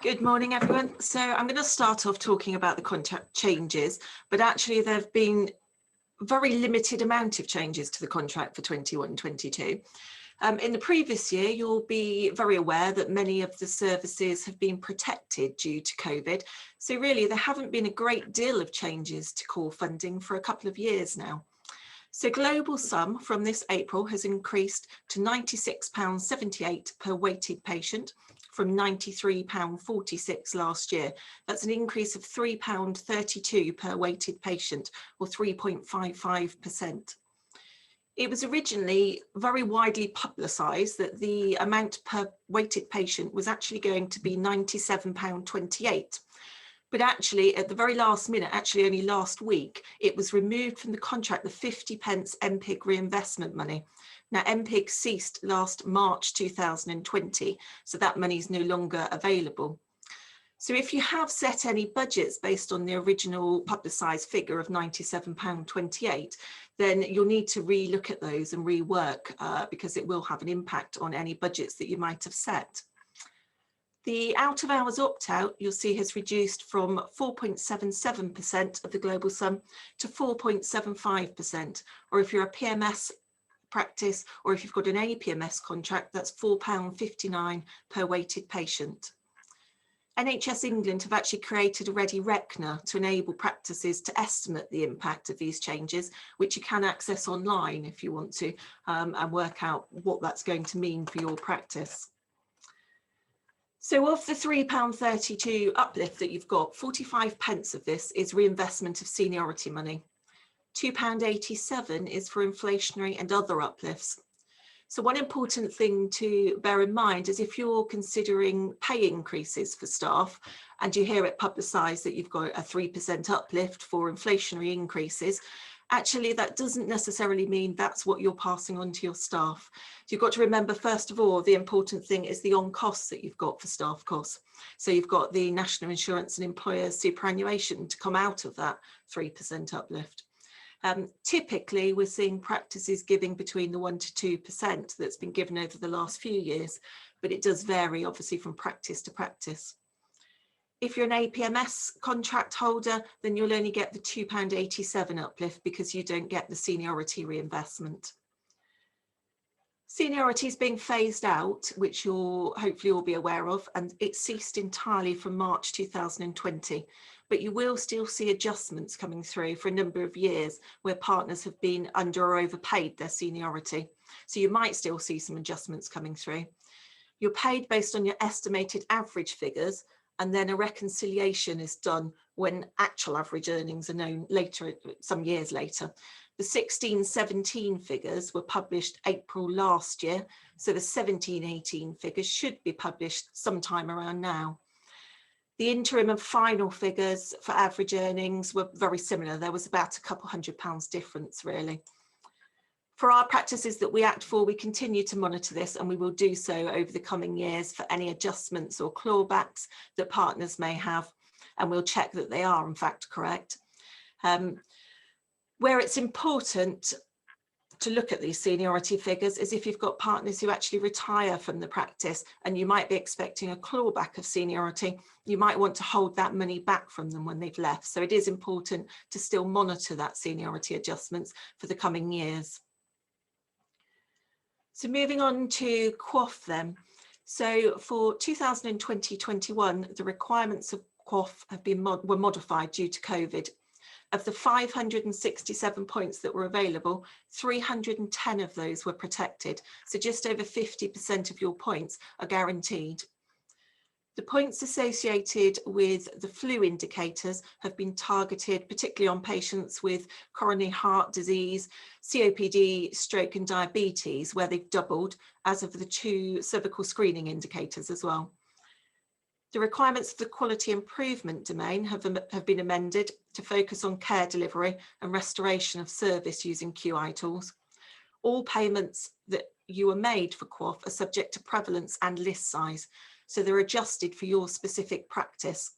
Good morning, everyone. So I'm going to start off talking about the contract changes, but actually there have been very limited amount of changes to the contract for 21-22. In the previous year, you'll be very aware that many of the services have been protected due to COVID. So really, there haven't been a great deal of changes to core funding for a couple of years now. So global sum from this April has increased to £96.78 per weighted patient from £93.46 last year. That's an increase of £3.32 per weighted patient, or 3.55%. It was originally very widely publicised that the amount per weighted patient was actually going to be £97.28. But actually, at the very last minute, actually only last week, it was removed from the contract, the 50p MPIG reinvestment money. Now, MPIG ceased last March 2020, so that money is no longer available. So if you have set any budgets based on the original publicised figure of £97.28, then you'll need to re-look at those and rework because it will have an impact on any budgets that you might have set. The out-of-hours opt-out, you'll see, has reduced from 4.77% of the global sum to 4.75%, or if you're a PMS practice or if you've got an APMS contract, that's £4.59 per weighted patient. NHS England have actually created a ready reckoner to enable practices to estimate the impact of these changes, which you can access online if you want to, and work out what that's going to mean for your practice. So of the £3.32 uplift that you've got, 45p of this is reinvestment of seniority money. £2.87 is for inflationary and other uplifts. So one important thing to bear in mind is if you're considering pay increases for staff and you hear it publicised that you've got a 3% uplift for inflationary increases, actually that doesn't necessarily mean that's what you're passing on to your staff. So you've got to remember, first of all, the important thing is the on costs that you've got for staff costs. So you've got the National Insurance and Employers superannuation to come out of that 3% uplift. Typically, we're seeing practices giving between the 1 to 2% that's been given over the last few years, but it does vary obviously from practice to practice. If you're an APMS contract holder, then you'll only get the £2.87 uplift because you don't get the seniority reinvestment. Seniority is being phased out, which you'll hopefully all be aware of, and it ceased entirely from March 2020. But you will still see adjustments coming through for a number of years where partners have been under or overpaid their seniority. So you might still see some adjustments coming through. You're paid based on your estimated average figures, and then a reconciliation is done when actual average earnings are known later, some years later. The 16-17 figures were published April last year, so the 17-18 figures should be published sometime around now. The interim and final figures for average earnings were very similar. There was about a couple £100 difference, really. For our practices that we act for, we continue to monitor this, and we will do so over the coming years for any adjustments or clawbacks that partners may have, and we'll check that they are in fact correct. Where it's important to look at these seniority figures is if you've got partners who actually retire from the practice and you might be expecting a clawback of seniority, you might want to hold that money back from them when they've left. So it is important to still monitor that seniority adjustments for the coming years. So moving on to QOF then. So for 2020-21, the requirements of QOF were modified due to COVID. Of the 567 points that were available, 310 of those were protected. So just over 50% of your points are guaranteed. The points associated with the flu indicators have been targeted particularly on patients with coronary heart disease, COPD, stroke and diabetes, where they've doubled, as of the 2 cervical screening indicators as well. The requirements of the quality improvement domain have been amended to focus on care delivery and restoration of service using QI tools. All payments that you are made for QOF are subject to prevalence and list size, so they're adjusted for your specific practice.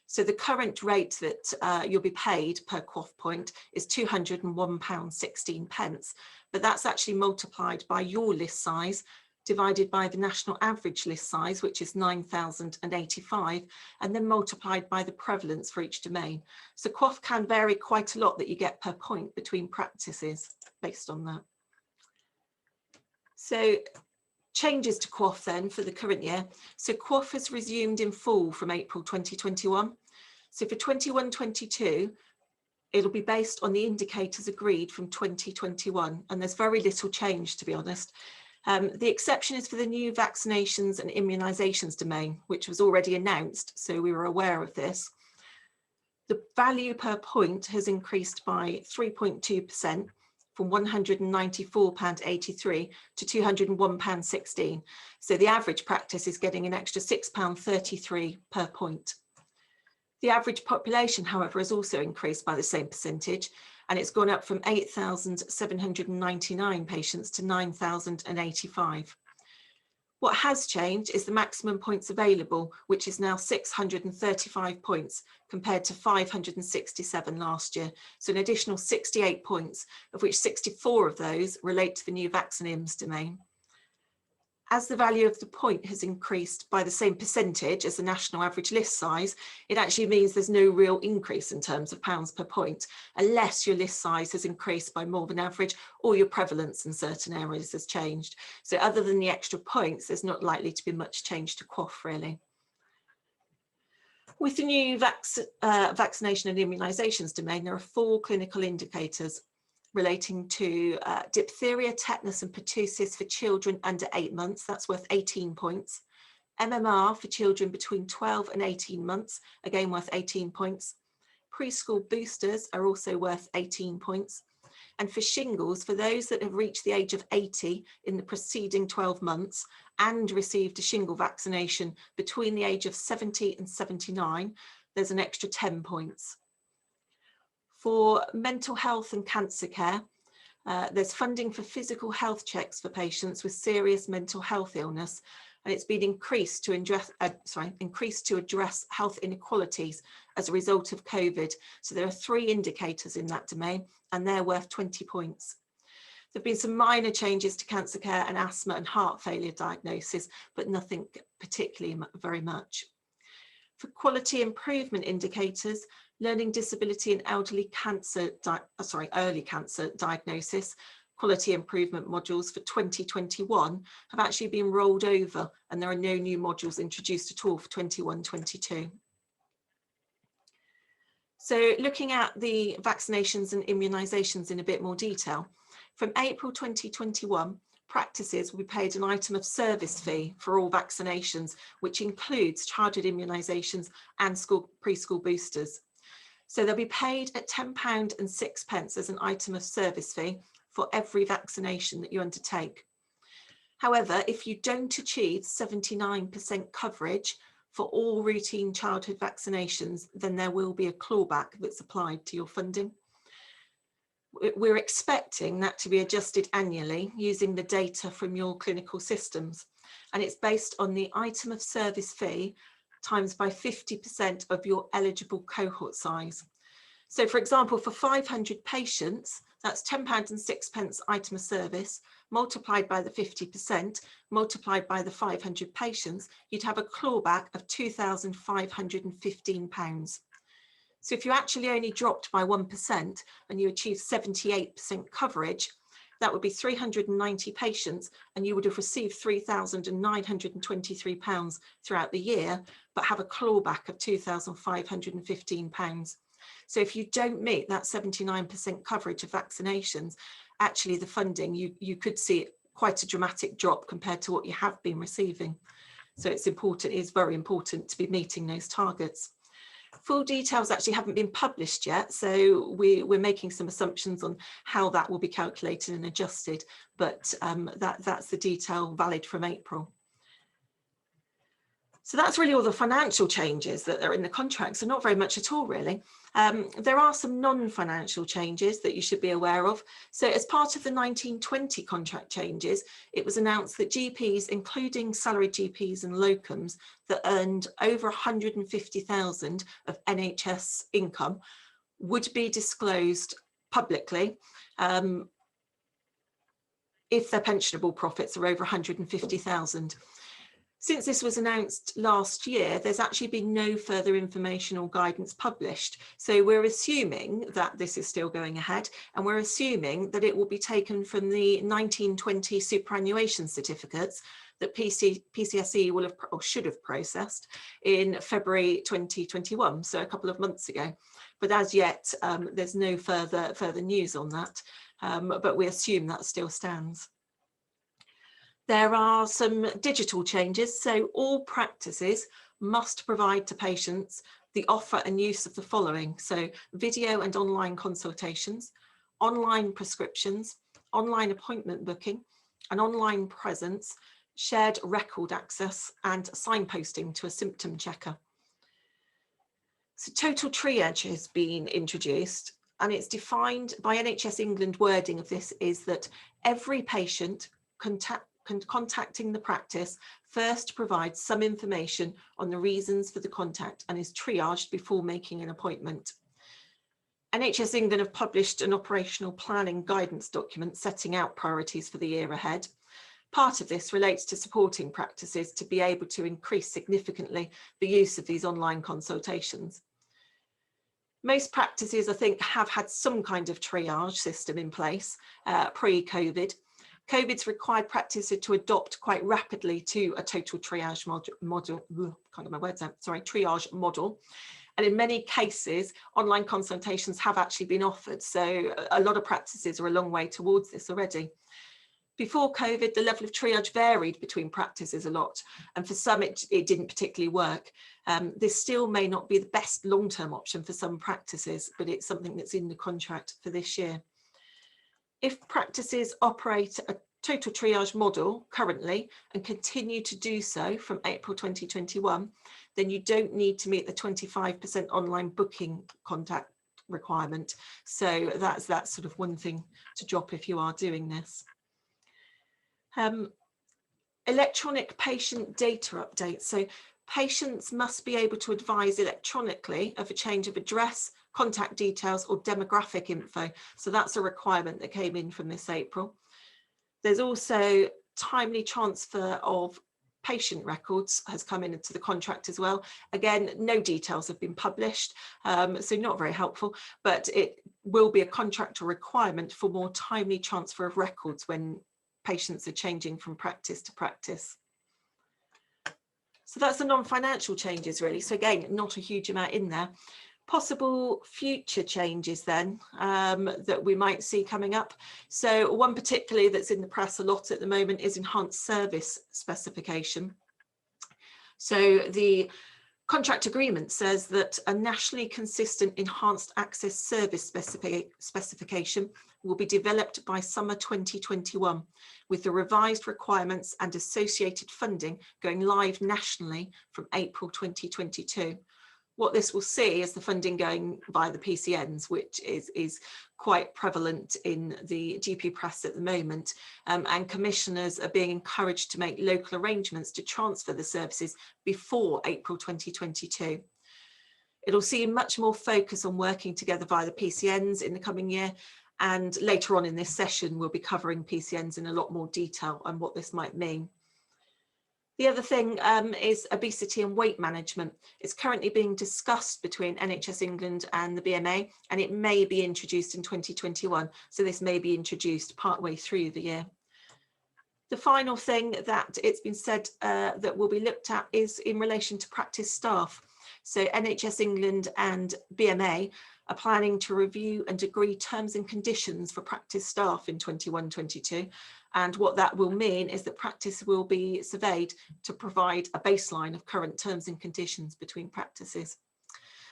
So the current rate that you'll be paid per QOF point is £201.16, but that's actually multiplied by your list size divided by the national average list size, which is 9,085, and then multiplied by the prevalence for each domain. So QOF can vary quite a lot that you get per point between practices based on that. So changes to QOF then for the current year. So QOF has resumed in full from April 2021. So for 21-22, it'll be based on the indicators agreed from 2021, and there's very little change, to be honest. The exception is for the new vaccinations and immunisations domain, which was already announced, so we were aware of this. The value per point has increased by 3.2%, from £194.83 to £201.16. So the average practice is getting an extra £6.33 per point. The average population, however, has also increased by the same percentage, and it's gone up from 8,799 patients to 9,085. What has changed is the maximum points available, which is now 635 points compared to 567 last year. So an additional 68 points, of which 64 of those relate to the new vaccinims domain. As the value of the point has increased by the same percentage as the national average list size, it actually means there's no real increase in terms of pounds per point, unless your list size has increased by more than average or your prevalence in certain areas has changed. So other than the extra points, there's not likely to be much change to QOF really. With the new vaccination and immunisations domain, there are 4 clinical indicators relating to diphtheria, tetanus and pertussis for children under 8 months, that's worth 18 points. MMR for children between 12 and 18 months, again worth 18 points. Preschool boosters are also worth 18 points. And for shingles, for those that have reached the age of 80 in the preceding 12 months and received a shingle vaccination between the age of 70 and 79, there's an extra 10 points. For mental health and cancer care, there's funding for physical health checks for patients with serious mental health illness, and it's been increased to address health inequalities as a result of COVID. So there are 3 indicators in that domain, and they're worth 20 points. There have been some minor changes to cancer care and asthma and heart failure diagnosis, but nothing particularly very much. For quality improvement indicators, learning disability and elderly cancer, early cancer diagnosis, quality improvement modules for 2021 have actually been rolled over, and there are no new modules introduced at all for 21-22. So looking at the vaccinations and immunisations in a bit more detail, from April 2021, practices will be paid an item of service fee for all vaccinations, which includes childhood immunisations and preschool boosters. So they'll be paid at £10 and 6 pence as an item of service fee for every vaccination that you undertake. However, if you don't achieve 79% coverage for all routine childhood vaccinations, then there will be a clawback that's applied to your funding. We're expecting that to be adjusted annually using the data from your clinical systems, and it's based on the item of service fee times by 50% of your eligible cohort size. So for example, for 500 patients, that's £10 and 6 pence item of service, multiplied by the 50%, multiplied by the 500 patients, you'd have a clawback of £2,515. So if you actually only dropped by 1% and you achieved 78% coverage, that would be 390 patients, and you would have received £3,923 throughout the year, but have a clawback of £2,515. So if you don't meet that 79% coverage of vaccinations, actually the funding, you could see quite a dramatic drop compared to what you have been receiving. So it's important, it's very important to be meeting those targets. Full details actually haven't been published yet, so we're making some assumptions on how that will be calculated and adjusted, but that's the detail valid from April. So that's really all the financial changes that are in the contract, so not very much at all really. There are some non-financial changes that you should be aware of. So as part of the 1920 contract changes, it was announced that GPs, including salaried GPs and locums that earned over 150,000 of NHS income, would be disclosed publicly if their pensionable profits are over 150,000. Since this was announced last year, there's actually been no further information or guidance published. So we're assuming that this is still going ahead, and we're assuming that it will be taken from the 1920 superannuation certificates that PCSE will have or should have processed in February 2021, so a couple of months ago. But as yet, there's no further news on that, but we assume that still stands. There are some digital changes, so all practices must provide to patients the offer and use of the following: so video and online consultations, online prescriptions, online appointment booking, an online presence, shared record access, and signposting to a symptom checker. So total triage has been introduced, and it's defined by NHS England. Wording of this is that every patient contacting the practice first provides some information on the reasons for the contact and is triaged before making an appointment. NHS England have published an operational planning guidance document setting out priorities for the year ahead. Part of this relates to supporting practices to be able to increase significantly the use of these online consultations. Most practices, I think, have had some kind of triage system in place pre-COVID. COVID's required practices to adopt quite rapidly to a total triage triage model. And in many cases, online consultations have actually been offered. So a lot of practices are a long way towards this already. Before COVID, the level of triage varied between practices a lot, and for some it didn't particularly work. This still may not be the best long-term option for some practices, but it's something that's in the contract for this year. If practices operate a total triage model currently and continue to do so from April 2021, then you don't need to meet the 25% online booking contact requirement. So that's sort of one thing to drop if you are doing this. Electronic patient data updates. So patients must be able to advise electronically of a change of address, contact details, or demographic info. So that's a requirement that came in from this April. There's also timely transfer of patient records has come into the contract as well. Again, no details have been published, so not very helpful, but it will be a contractual requirement for more timely transfer of records when patients are changing from practice to practice. So that's the non-financial changes really. So again, not a huge amount in there. Possible future changes then that we might see coming up. So one particularly that's in the press a lot at the moment is enhanced service specification. So the contract agreement says that a nationally consistent enhanced access service specification will be developed by summer 2021, with the revised requirements and associated funding going live nationally from April 2022. What this will see is the funding going via the PCNs, which is quite prevalent in the GP press at the moment, and commissioners are being encouraged to make local arrangements to transfer the services before April 2022. It'll see much more focus on working together via the PCNs in the coming year, and later on in this session we'll be covering PCNs in a lot more detail and what this might mean. The other thing is obesity and weight management. It's currently being discussed between NHS England and the BMA, and it may be introduced in 2021. So this may be introduced partway through the year. The final thing that it's been said that will be looked at is in relation to practice staff. So NHS England and BMA are planning to review and agree terms and conditions for practice staff in 21-22. And what that will mean is that practice will be surveyed to provide a baseline of current terms and conditions between practices.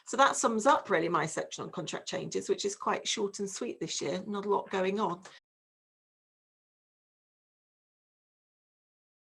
So that sums up really my section on contract changes, which is quite short and sweet this year, not a lot going on.